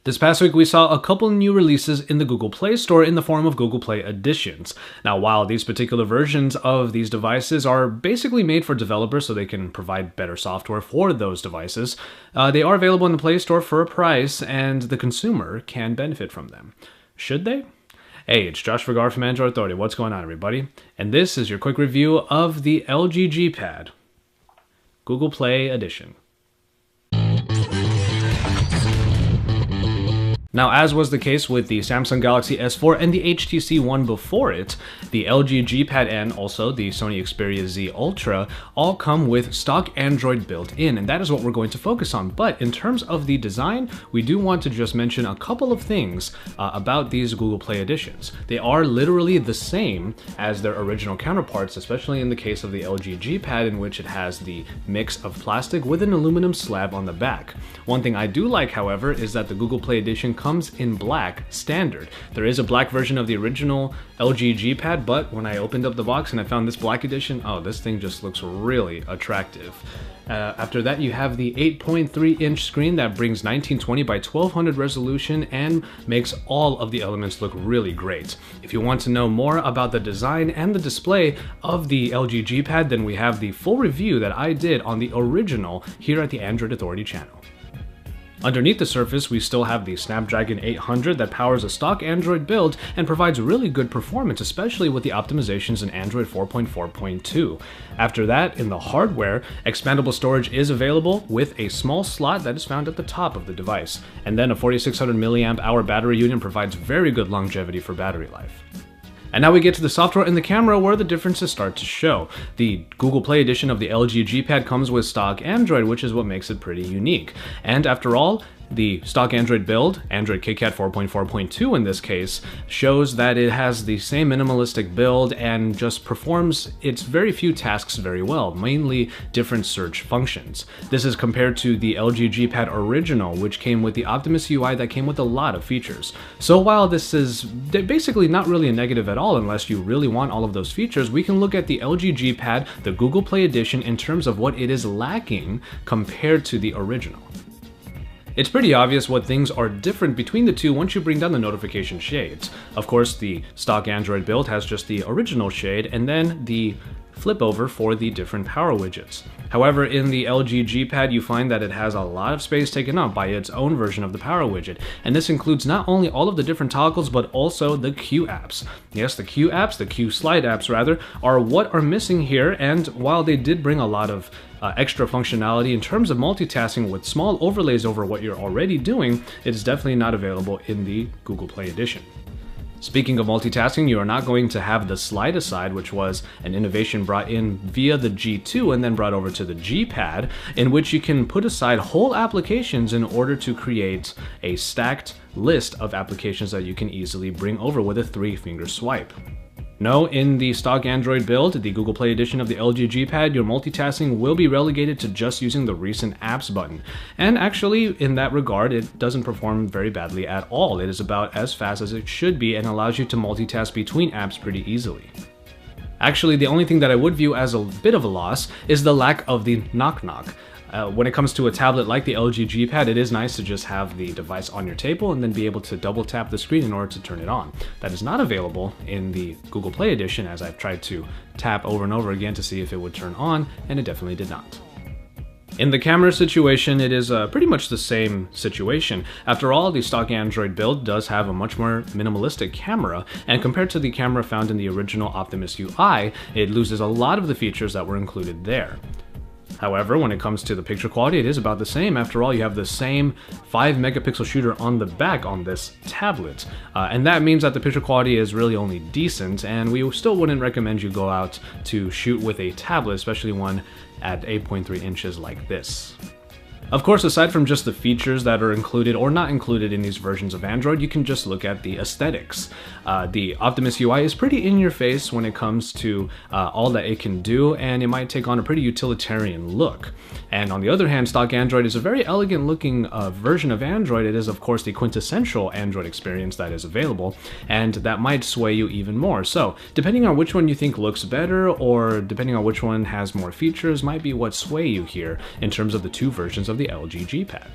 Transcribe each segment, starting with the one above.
This past week, we saw a couple new releases in the Google Play Store in the form of Google Play Editions. Now, while these particular versions of these devices are basically made for developers so they can provide better software for those devices, they are available in the Play Store for a price, and the consumer can benefit from them. Should they? Hey, it's Josh Vergara from Android Authority. What's going on, everybody? And this is your quick review of the LG G Pad Google Play Edition. Now, as was the case with the Samsung Galaxy S4 and the HTC One before it, the LG G Pad and also the Sony Xperia Z Ultra all come with stock Android built in, and that is what we're going to focus on. But in terms of the design, we do want to just mention a couple of things about these Google Play Editions. They are literally the same as their original counterparts, especially in the case of the LG G Pad, in which it has the mix of plastic with an aluminum slab on the back. One thing I do like, however, is that the Google Play Edition comes in black standard. There is a black version of the original LG G Pad, but when I opened up the box and I found this black edition, oh, this thing just looks really attractive. After that, you have the 8.3-inch screen that brings 1920 by 1200 resolution and makes all of the elements look really great. If you want to know more about the design and the display of the LG G Pad, then we have the full review that I did on the original here at the Android Authority channel. Underneath the surface, we still have the Snapdragon 800 that powers a stock Android build and provides really good performance, especially with the optimizations in Android 4.4.2. After that, in the hardware, expandable storage is available with a small slot that is found at the top of the device. And then a 4600 mAh battery unit provides very good longevity for battery life. And now we get to the software and the camera, where the differences start to show. The Google Play Edition of the LG G Pad comes with stock Android, which is what makes it pretty unique. And after all, the stock Android build, Android KitKat 4.4.2 in this case, shows that it has the same minimalistic build and just performs its very few tasks very well, mainly different search functions. This is compared to the LG G Pad original, which came with the Optimus UI that came with a lot of features. So while this is basically not really a negative at all unless you really want all of those features, we can look at the LG G Pad, the Google Play Edition, in terms of what it is lacking compared to the original. It's pretty obvious what things are different between the two once you bring down the notification shades. Of course, the stock Android build has just the original shade and then the flip over for the different power widgets. However, in the LG G Pad, you find that it has a lot of space taken up by its own version of the power widget, and this includes not only all of the different toggles, but also the Q apps. Yes, the Q apps, the Q slide apps rather, are what are missing here, and while they did bring a lot of extra functionality in terms of multitasking with small overlays over what you're already doing, it is definitely not available in the Google Play Edition. Speaking of multitasking, you are not going to have the slide aside, which was an innovation brought in via the G2 and then brought over to the G Pad, in which you can put aside whole applications in order to create a stacked list of applications that you can easily bring over with a 3-finger swipe. No, in the stock Android build, the Google Play Edition of the LG G Pad, your multitasking will be relegated to just using the recent apps button. And actually, in that regard, it doesn't perform very badly at all. It is about as fast as it should be and allows you to multitask between apps pretty easily. Actually, the only thing that I would view as a bit of a loss is the lack of the knock-knock. When it comes to a tablet like the LG G Pad, it is nice to just have the device on your table and then be able to double tap the screen in order to turn it on. That is not available in the Google Play Edition, as I've tried to tap over and over again to see if it would turn on, and it definitely did not. In the camera situation, it is pretty much the same situation. After all, the stock Android build does have a much more minimalistic camera, and compared to the camera found in the original Optimus UI, it loses a lot of the features that were included there. However, when it comes to the picture quality, it is about the same. After all, you have the same 5-megapixel shooter on the back on this tablet. And that means that the picture quality is really only decent, and we still wouldn't recommend you go out to shoot with a tablet, especially one at 8.3 inches like this. Of course, aside from just the features that are included or not included in these versions of Android, you can just look at the aesthetics. The Optimus UI is pretty in your face when it comes to all that it can do, and it might take on a pretty utilitarian look. And on the other hand, stock Android is a very elegant looking version of Android. It is, of course, the quintessential Android experience that is available, and that might sway you even more. So, depending on which one you think looks better, or depending on which one has more features, might be what sway you here in terms of the two versions of the LG G Pad.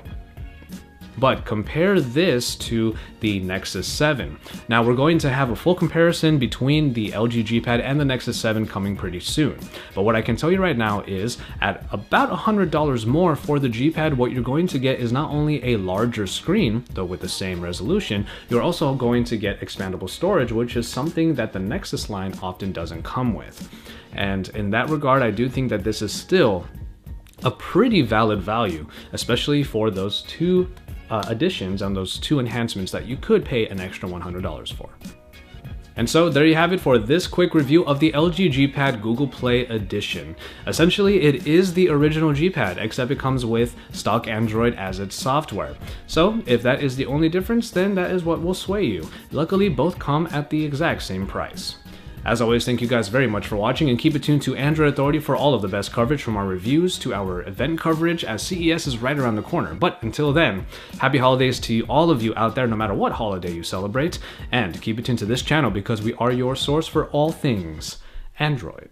But compare this to the Nexus 7. Now we're going to have a full comparison between the LG G Pad and the Nexus 7 coming pretty soon. But what I can tell you right now is at about $100 more for the G Pad, what you're going to get is not only a larger screen, though with the same resolution, you're also going to get expandable storage, which is something that the Nexus line often doesn't come with. And in that regard, I do think that this is still a pretty valid value, especially for those two additions and those two enhancements that you could pay an extra $100 for. And so there you have it for this quick review of the LG G Pad Google Play Edition. Essentially, it is the original G Pad, except it comes with stock Android as its software. So if that is the only difference, then that is what will sway you. Luckily, both come at the exact same price. As always, thank you guys very much for watching, and keep it tuned to Android Authority for all of the best coverage, from our reviews to our event coverage, as CES is right around the corner. But until then, happy holidays to all of you out there, no matter what holiday you celebrate, and keep it tuned to this channel because we are your source for all things Android.